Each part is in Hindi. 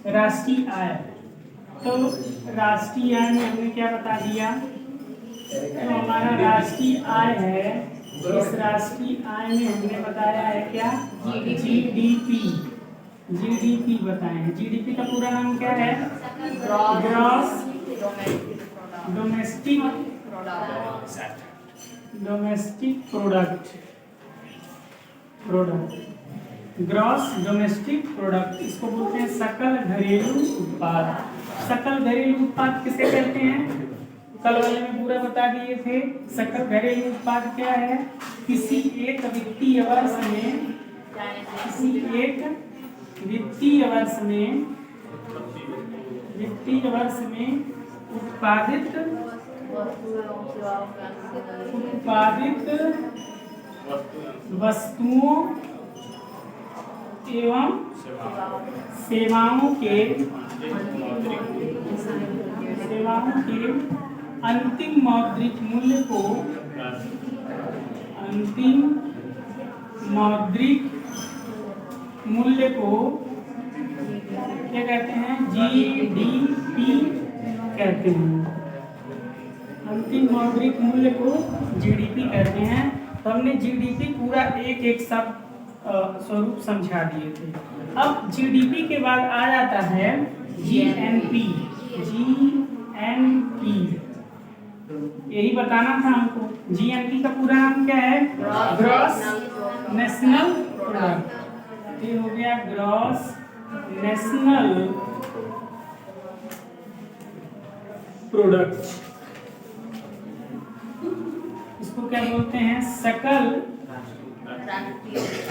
राष्ट्रीय आय। तो राष्ट्रीय आय में हमने क्या बता दिया, तो हमारा राष्ट्रीय आय है, इस राष्ट्रीय आय में हमने बताया है क्या, जीडीपी। जीडीपी बताए हैं। जीडीपी का पूरा नाम क्या है, gross domestic product. Gross domestic product, इसको बोलते हैं सकल घरेलू उत्पाद। सकल घरेलू उत्पाद किसे कहते हैं, कल वाले में पूरा बता दिए थे। सकल घरेलू उत्पाद क्या है, किसी एक वित्तीय वर्ष में, किसी एक वित्तीय वर्ष में उत्पादित वस्तुओं एवं सेवाओं के अंतिम मौद्रिक मूल्य को क्या कहते हैं, जीडीपी कहते हैं। अंतिम मौद्रिक मूल्य को जीडीपी कहते हैं। तो हमने जीडीपी पूरा एक एक सब स्वरूप समझा दिए थे। अब जीडीपी के बाद आ जाता है जीएनपी। जीएनपी यही बताना था हमको। जीएनपी का पूरा नाम क्या है, ग्रॉस नेशनल प्रोडक्ट। ये हो गया ग्रॉस नेशनल प्रोडक्ट। इसको क्या बोलते हैं, सकल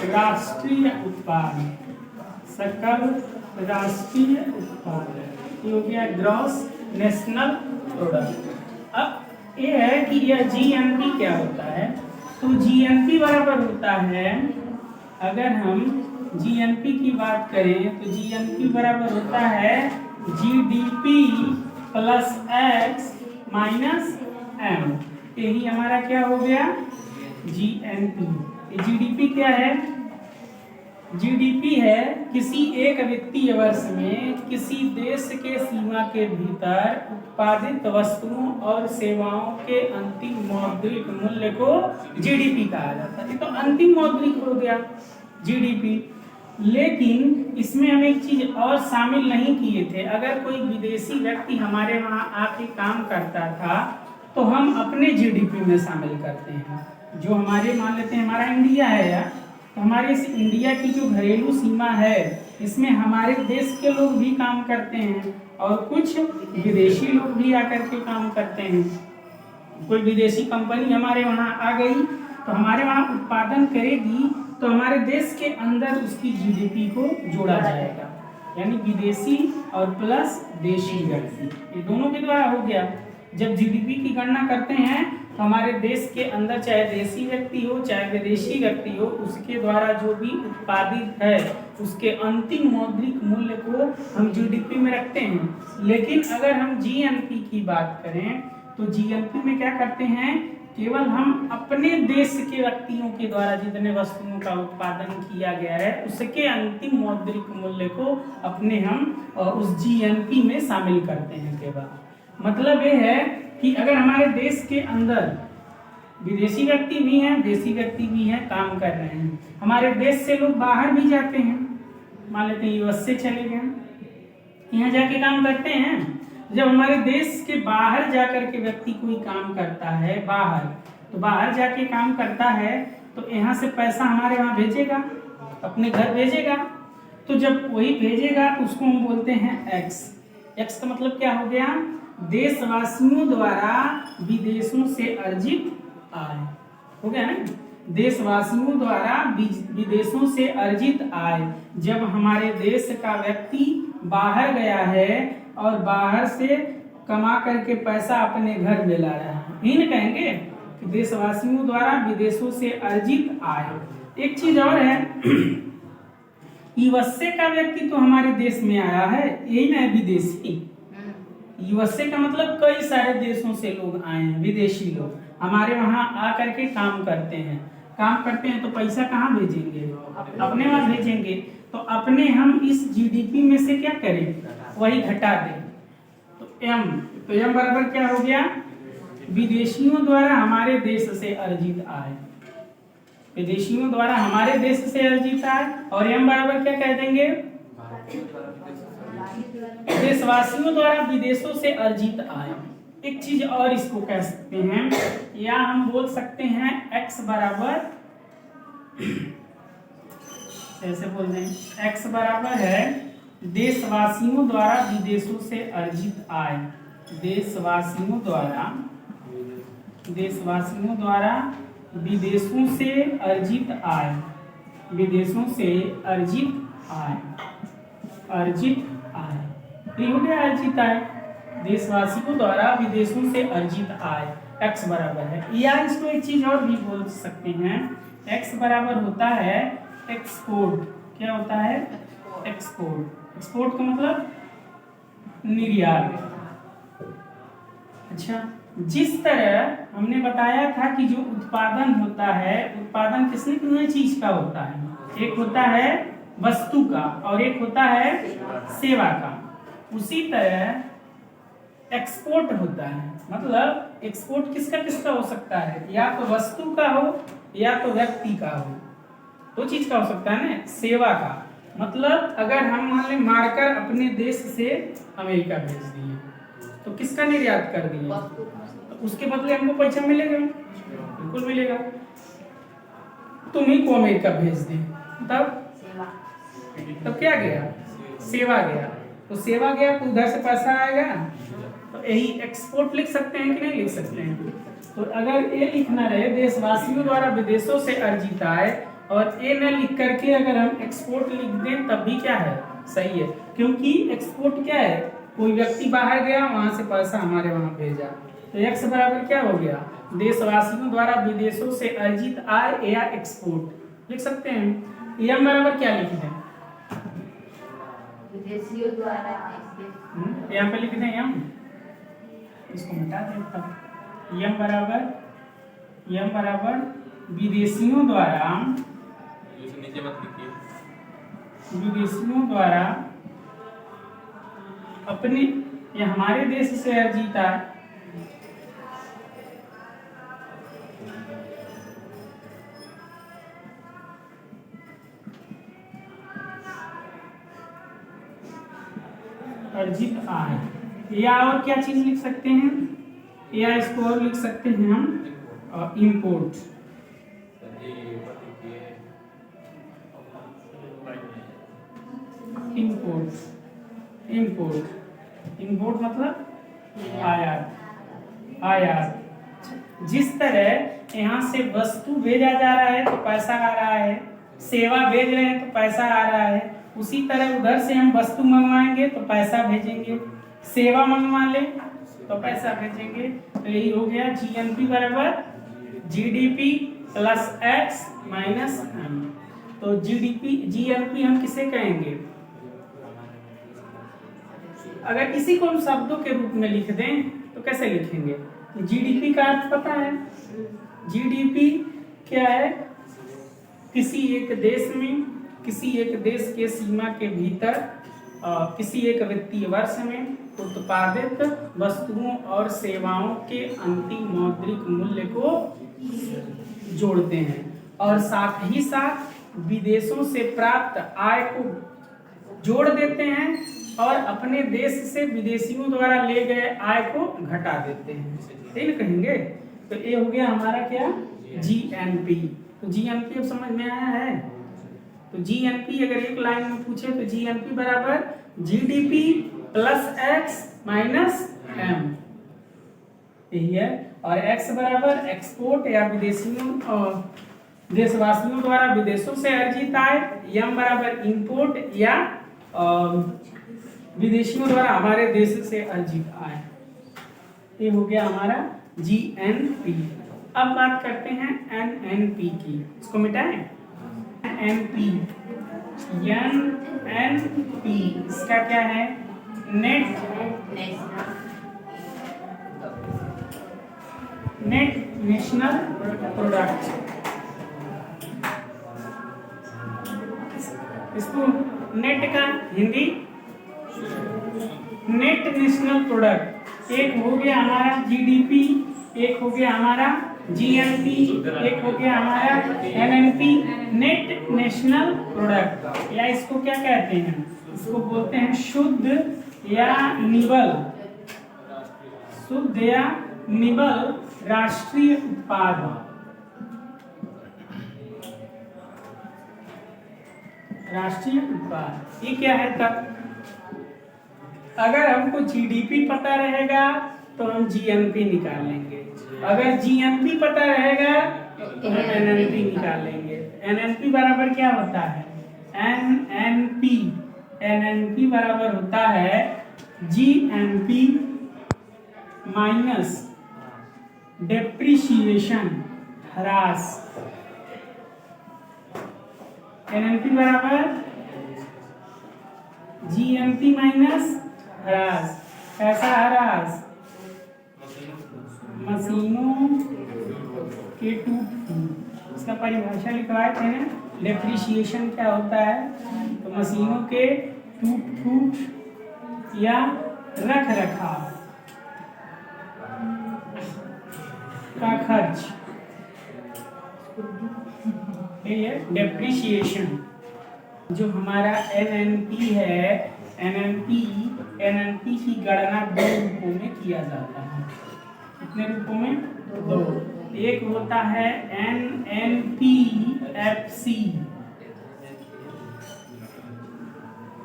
राष्ट्रीय उत्पाद। सकल राष्ट्रीय उत्पाद, ये हो गया ग्रॉस नेशनल प्रोडक्ट। अब ये है कि यह जीएनपी क्या होता है, तो जीएनपी बराबर होता है, अगर हम जीएनपी की बात करें तो जीएनपी बराबर होता है GDP plus X minus M. यही हमारा क्या हो गया, जीएनपी। जीडीपी क्या है, जीडीपी है किसी एक वित्तीय वर्ष में किसी देश के सीमा के भीतर उत्पादित वस्तुओं और सेवाओं के अंतिम मौद्रिक मूल्य को जीडीपी कहा जाता है। तो अंतिम मौद्रिक हो गया जीडीपी। लेकिन इसमें हम एक चीज और शामिल नहीं किए थे, अगर कोई विदेशी व्यक्ति हमारे वहां आके काम करता था तो हम अपने जीडीपी में शामिल करते हैं। जो हमारे, मान लेते हैं हमारा इंडिया है यार, तो हमारे इस इंडिया की जो घरेलू सीमा है इसमें हमारे देश के लोग भी काम करते हैं और कुछ विदेशी लोग भी आकर के काम करते हैं। कोई विदेशी कंपनी हमारे वहां आ गई तो हमारे वहां उत्पादन करेगी तो हमारे देश के अंदर उसकी जीडीपी को जोड़ा जाएगा, यानी विदेशी और प्लस देशी व्यक्ति, ये दोनों के द्वारा हो गया। जब जीडीपी की गणना करते हैं तो हमारे देश के अंदर चाहे देशी व्यक्ति हो चाहे विदेशी व्यक्ति हो, उसके द्वारा जो भी उत्पादित है उसके अंतिम मौद्रिक मूल्य को हम जीडीपी में रखते हैं। लेकिन अगर हम जीएनपी की बात करें तो जीएनपी में क्या करते हैं, केवल हम अपने देश के व्यक्तियों के द्वारा जितने वस्तुओं का उत्पादन किया गया है उसके अंतिम मौद्रिक मूल्य को अपने हम उस जीएनपी में शामिल करते हैं केवल। मतलब ये है कि अगर हमारे देश के अंदर विदेशी व्यक्ति भी हैं, देशी व्यक्ति भी हैं, काम कर रहे हैं, हमारे देश से लोग बाहर भी जाते हैं, मान लेते हैं यूएस से चले गए, यहाँ जाके काम करते हैं। जब हमारे देश के बाहर जाकर के व्यक्ति कोई काम करता है बाहर, तो बाहर जाके काम करता है तो यहाँ से पैसा हमारे वहाँ भेजेगा, अपने घर भेजेगा। तो जब वही भेजेगा तो उसको हम बोलते हैं एक्स। एक्स का मतलब क्या हो गया, देशवासियों द्वारा विदेशों से अर्जित आय, हो गया ना। देशवासियों द्वारा विदेशों से अर्जित आय, जब हमारे देश का व्यक्ति बाहर गया है और बाहर से कमा करके पैसा अपने घर में ला रहा है, इन कहेंगे कि देशवासियों द्वारा विदेशों से अर्जित आय। एक चीज और है, यूएसए का व्यक्ति तो हमारे देश में आया है, यही ना विदेशी। यूएसए का मतलब कई सारे देशों से लोग आए हैं, विदेशी लोग हमारे वहां आकर के काम करते हैं। काम करते हैं तो पैसा कहाँ भेजेंगे? अपने वहां भेजेंगे। तो अपने हम इस जीडीपी में से क्या करें? वही घटा दें। तो एम बराबर क्या हो गया? विदेशियों द्वारा हमारे देश से अर्जित आय। विदेशियों द्वारा हमारे देश से अर्जित आय। और एम बराबर क्या कह देंगे? देशवासियों द्वारा विदेशों से अर्जित आय। एक चीज और इसको कह सकते हैं, या हम बोल सकते हैं x बराबर, ऐसे बोल दें x बराबर है देशवासियों द्वारा विदेशों से अर्जित आय। देशवासियों द्वारा विदेशों से अर्जित आय। विदेशों से अर्जित आय। अर्जित आय हो गया अर्जित आय। देशवासियों द्वारा विदेशों से अर्जित आय x बराबर है, या इसको एक चीज और भी बोल सकते हैं, x बराबर होता है एक्सपोर्ट। क्या होता है? एक्सपोर्ट। एक्सपोर्ट का मतलब निर्यात। अच्छा, जिस तरह हमने बताया था कि जो उत्पादन होता है, उत्पादन किसी किसी चीज का होता है। एक होता है वस्तु का और एक होता है सेवा का। उसी तरह एक्सपोर्ट होता है। मतलब एक्सपोर्ट किसका हो सकता है? या तो वस्तु का हो या तो व्यक्ति का हो। दो चीज का हो सकता है ना। सेवा का मतलब अगर हम मान लें मारकर अपने देश से अमेरिका भेज दिए तो किसका निर्यात कर दिए? तो उसके बदले हमको पैसा मिलेगा? बिल्कुल मिलेगा। तुम्ही को अमेरिका भेज दे तब क्या गया? सेवा गया। तो सेवा गया तो उधर से पैसा आएगा। तो यही एक्सपोर्ट लिख सकते हैं कि नहीं लिख सकते हैं? तो अगर ये लिखना रहे देशवासियों द्वारा विदेशों से अर्जित आय, और ए न लिख करके अगर हम एक्सपोर्ट लिख दें तब भी क्या है? सही है। क्योंकि एक्सपोर्ट क्या है? कोई व्यक्ति बाहर गया, वहां से पैसा हमारे वहां भेजा। तो एक्स बराबर क्या हो गया? देशवासियों द्वारा विदेशों से अर्जित आय या एक्सपोर्ट लिख सकते हैं। एम बराबर क्या लिख दें? विदेशियों द्वारा यहाँ पे लिख दें एम, इसको मिटा दें तब। एम बराबर विदेशियों द्वारा, नीचे मत लिखिए, विदेशियों द्वारा अपने या हमारे देश से अर्जित आय अर्जित आय, या और क्या चीज लिख सकते हैं? या इसको और लिख सकते हैं हम इंपोर्ट। इंपोर्ट मतलब आयात। जिस तरह यहाँ से वस्तु भेजा जा रहा है तो पैसा आ रहा है, सेवा भेज रहे हैं तो पैसा आ रहा है, उसी तरह उधर से हम वस्तु मंगवाएंगे तो पैसा भेजेंगे, सेवा मंगवा ले तो पैसा भेजेंगे। तो यही हो गया जीएनपी बराबर GDP plus X minus M. तो जीएनपी हम किसे कहेंगे? अगर इसी को हम शब्दों के रूप में लिख दें तो कैसे लिखेंगे? जीडीपी का अर्थ पता है? जीडीपी क्या है? किसी एक देश में, किसी एक देश के सीमा के भीतर किसी एक वित्तीय वर्ष में उत्पादित वस्तुओं और सेवाओं के अंतिम मौद्रिक मूल्य को जोड़ते हैं और साथ ही साथ विदेशों से प्राप्त आय को जोड़ देते हैं और अपने देश से विदेशियों द्वारा ले गए आय को घटा देते हैं। ठीक कहेंगे? तो ये हो गया हमारा क्या? जीएनपी। तो जीएनपी अब समझ में आया है? तो जीएनपी अगर एक लाइन में पूछे तो जीएनपी बराबर GDP plus X minus M, यही है। और एक्स बराबर एक्सपोर्ट या विदेशियों देशवासियों द्वारा विदेशों से अर्जित आय, एम बराबर इंपोर्ट या विदेशियों द्वारा हमारे देश से अर्जित आय। ये हो गया हमारा जीएनपी। अब बात करते हैं एनएनपी की। इसको मिटाएं। एनएनपी, एनएनपी इसका क्या है? Net national product. इसको नेट का हिंदी नेट नेशनल प्रोडक्ट। एक हो गया हमारा जीडीपी, एक हो गया हमारा जीएनपी, एक हो गया हमारा एनएनपी, नेट नेशनल प्रोडक्ट। या इसको क्या कहते हैं, इसको बोलते हैं शुद्ध या निबल, शुद्ध या निबल राष्ट्रीय उत्पाद। राष्ट्रीय उत्पाद ये क्या है? तब अगर हमको जीडीपी पता रहेगा तो हम जीएनपी निकाल लेंगे, अगर जीएनपी पता रहेगा तो हम एनएनपी निकाल लेंगे। एनएनपी बराबर क्या होता है? एनएनपी, एनएनपी बराबर होता है जीएनपी माइनस डेप्रिसिएशन, ह्रास। एनएनपी बराबर जीएनपी माइनस ह्रास। कैसा ह्रास? मशीनों के टूट। इसका परिभाषा लिखवाए थे ना, डेप्रिसिएशन क्या होता है? तो मशीनों के टूट फूट या रख रखाव का खर्च, ये डेप्रिसिएशन। जो हमारा एनएनपी है, एनएनपी की गणना दो रूपों में किया जाता है। कितने रूपों में? दो। एक होता है एनएनपी एफसी,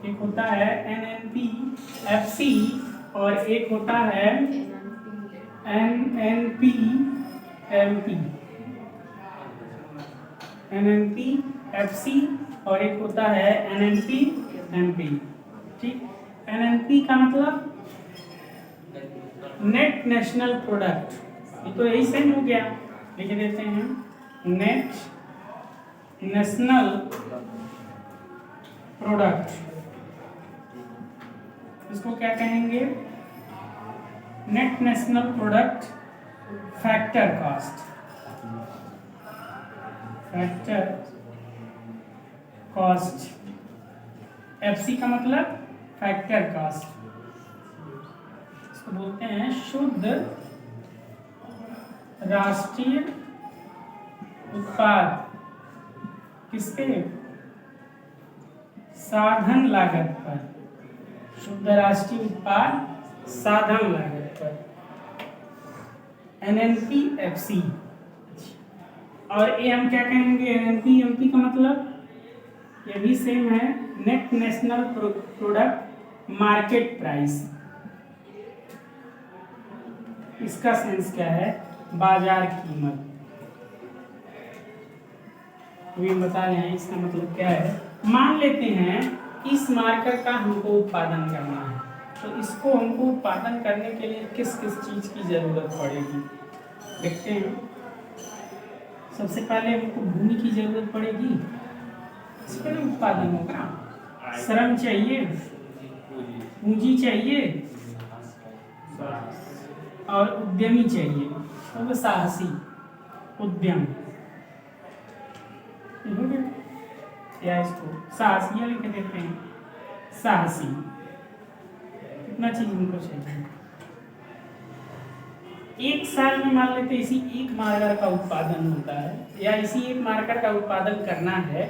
एक होता है एनएनपी एफसी और एक होता है एनएनपी एमपी। एनएनपी एफसी और एक होता है एनएनपी एमपी। ठीक, एनएनपी का मतलब नेट नेशनल प्रोडक्ट, ये तो यही सेम हो गया, लिख देते हैं नेट नेशनल प्रोडक्ट। इसको क्या कहेंगे? Net national product factor cost, factor cost. FC का मतलब फैक्टर कॉस्ट, इसको बोलते हैं शुद्ध राष्ट्रीय उत्पाद। किसके? साधन लागत पर, शुद्ध राष्ट्रीय उत्पाद साधन लागत पर, एनएनपी एफसी। और ये हम क्या कहेंगे? एनएनपी एमपी का मतलब ये भी सेम है, net national product market price. इसका सेंस क्या है? बाजार कीमत। अभी हम बता रहे हैं इसका मतलब क्या है। मान लेते हैं इस मार्कर का हमको उत्पादन करना है, तो इसको हमको उत्पादन करने के लिए किस किस चीज की जरूरत पड़ेगी देखते हैं। सबसे पहले हमको भूमि की जरूरत पड़ेगी, इस पर उत्पादन होगा। श्रम चाहिए, पूंजी चाहिए और उद्यमी चाहिए, तो साहसी उद्यम। या इसको साहसी लिख देते हैं, साहसी। कितना चीज उनको चाहिए? एक साल में मान लेते इसी एक मार्कर का उत्पादन होता है, या इसी एक मार्कर का उत्पादन करना है।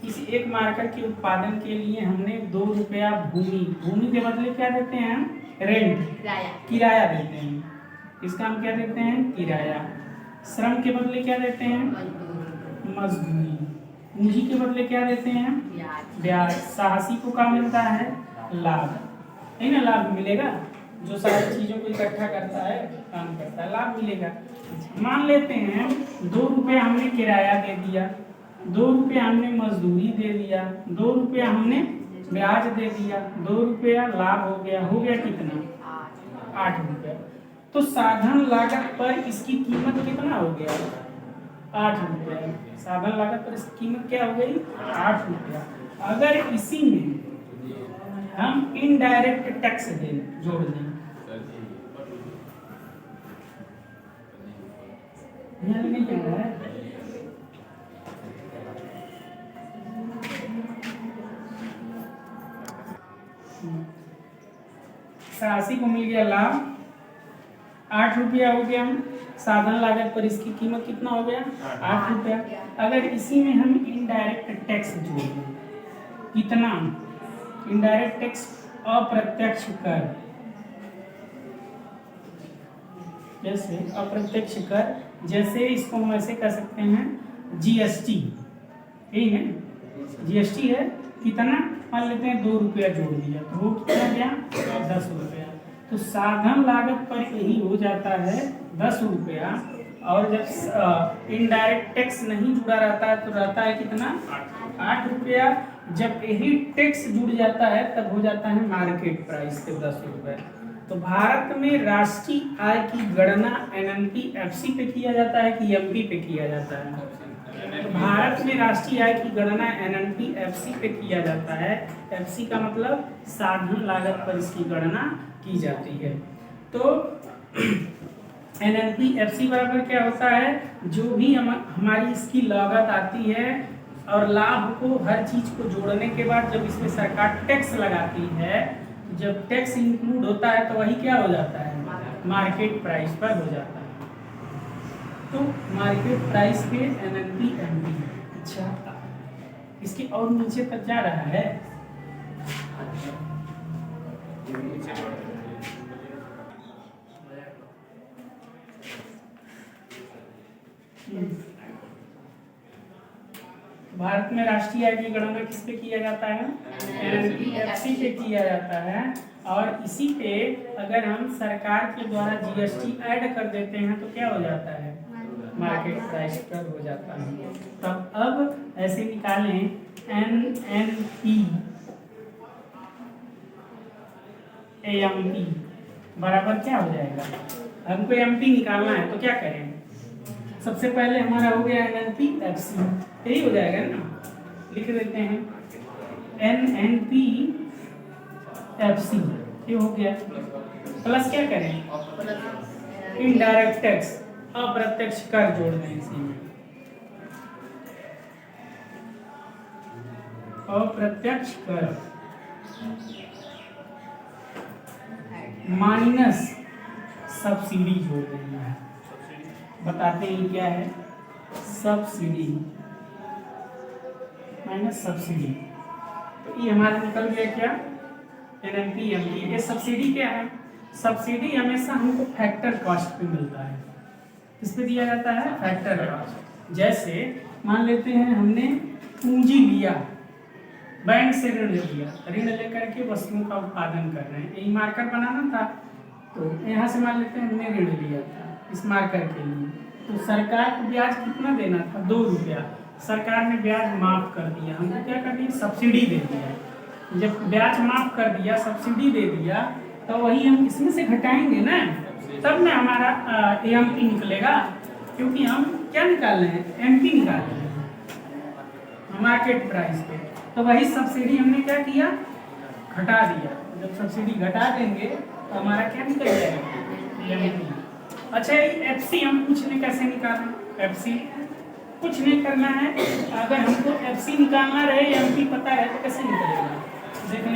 इस एक मार्कर के उत्पादन के लिए हमने 2 रुपया भूमि के बदले क्या देते हैं? रेंट, किराया देते हैं। इसका हम क्या देते हैं? किराया। श्रम के बदले क्या देते हैं? मजदूरी। पूंजी के बदले क्या देते हैं? ब्याज। साहसी को क्या मिलता है? लाभ। है ना, लाभ मिलेगा। जो सारी चीजों को इकट्ठा करता है, काम करता है, लाभ मिलेगा। मान लेते हैं 2 रुपया हमने किराया दे दिया, 2 रुपया हमने मजदूरी दे दिया, 2 रुपया हमने ब्याज दे दिया, 2 रुपया लाभ हो गया। हो गया कितना? 8 रुपया। तो साधन लागत पर इसकी कीमत कितना हो गया? 8 रुपया। साधन लागत पर इसकी कीमत क्या हो गई? 8 रुपया। अगर इसी में हम इनडायरेक्ट टैक्स जोड़ दें, नहीं है 88 को मिल गया लाभ, 8 रुपया हो गया साधन लागत पर, इसकी कीमत कितना हो गया 8 रुपया। अगर इसी में हम इनडायरेक्ट टैक्स जोड़ दें, कितना इनडायरेक्ट टैक्स अप्रत्यक्ष कर, जैसे अप्रत्यक्ष कर, जैसे इसको हम ऐसे कर सकते हैं जीएसटी, यही है जीएसटी है, कितना मान लेते हैं 2 रुपया जोड़ दिया तो वो कितना गया 10 रुपया। तो साधन लागत पर यही हो जाता है 10 रुपया, और जब इनडायरेक्ट टैक्स नहीं जुड़ा रहता है तो रहता है कितना 8 रुपया। जब यही टैक्स जुड़ जाता है तब हो जाता है मार्केट प्राइस के 10 रुपये। तो भारत में राष्ट्रीय आय की गणना एनएनपीएफसी पे किया जाता है कि एमपी पे किया जाता है? तो भारत में राष्ट्रीय आय की गणना एनएनपीएफसी पे किया जाता है। एफसी का मतलब साधन लागत पर इसकी गणना की जाती है। तो एनएनपीएफसी बराबर क्या होता है, जो भी हमारी इसकी लागत आती है और लाभ को, हर चीज को जोड़ने के बाद जब इसमें सरकार टैक्स लगाती है, जब टैक्स इंक्लूड होता है तो वही क्या हो जाता है मार्केट प्राइस पर हो जाता है। तो मार्केट प्राइस पे एनएनपी एमपी। अच्छा, इसके और नीचे तक जा रहा है। भारत में राष्ट्रीय आय की गणना किस पे किया जाता है एनएनपीएफसी पे किया जाता है। और इसी पे अगर हम सरकार के द्वारा जीएसटी ऐड कर देते हैं तो क्या हो जाता है मार्केट प्राइस पर हो जाता है। तब अब ऐसे निकालें एनएनपी एएमपी बराबर क्या हो जाएगा, हमको एमपी निकालना है तो क्या करें, सबसे पहले हमारा हो गया एनएनपीएफसी, यही हो जाएगा ना, लिख देते हैं एनएनपीएफसी, ये हो गया। प्लस क्या करें इनडायरेक्ट टैक्स अप्रत्यक्ष कर जोड़ दें इसी में, अप्रत्यक्ष कर माइनस सब्सिडी जोड़ देना है। बताते हैं क्या है सब्सिडी माइनस सब्सिडी। तो ये हमारा निकल गया क्या एनएनपी एमपी। ये सब्सिडी क्या है, सब्सिडी हमेशा हमको फैक्टर कॉस्ट पे मिलता है। किस पे दिया जाता है फैक्टर कॉस्ट। जैसे मान लेते हैं हमने पूंजी लिया, बैंक से ऋण लिया, ऋण लेकर के वस्तुओं का उत्पादन कर रहे हैं, यही मार्कर बनाना था। तो यहाँ से मान लेते हैं हमने ऋण लिया था इस मार्कर के लिए, तो सरकार को ब्याज कितना देना था 2 रुपया, सरकार ने ब्याज माफ कर दिया, हमको क्या कर दिया सब्सिडी दे दिया। जब ब्याज माफ कर दिया सब्सिडी दे दिया तो वही हम इसमें से घटाएंगे ना, तब ना हमारा एमपी निकलेगा, क्योंकि हम क्या निकाल रहे हैं एमपी निकाल रहे हैं मार्केट प्राइस पे। तो वही सब्सिडी हमने क्या किया घटा दिया, जब सब्सिडी घटा देंगे तो हमारा क्या निकल जाएगा एमपी। अच्छा एफसी हम पूछने कैसे निकालना, एफसी कुछ नहीं करना है, अगर हमको एफसी निकालना रहे एमपी पता है तो कैसे निकलेगा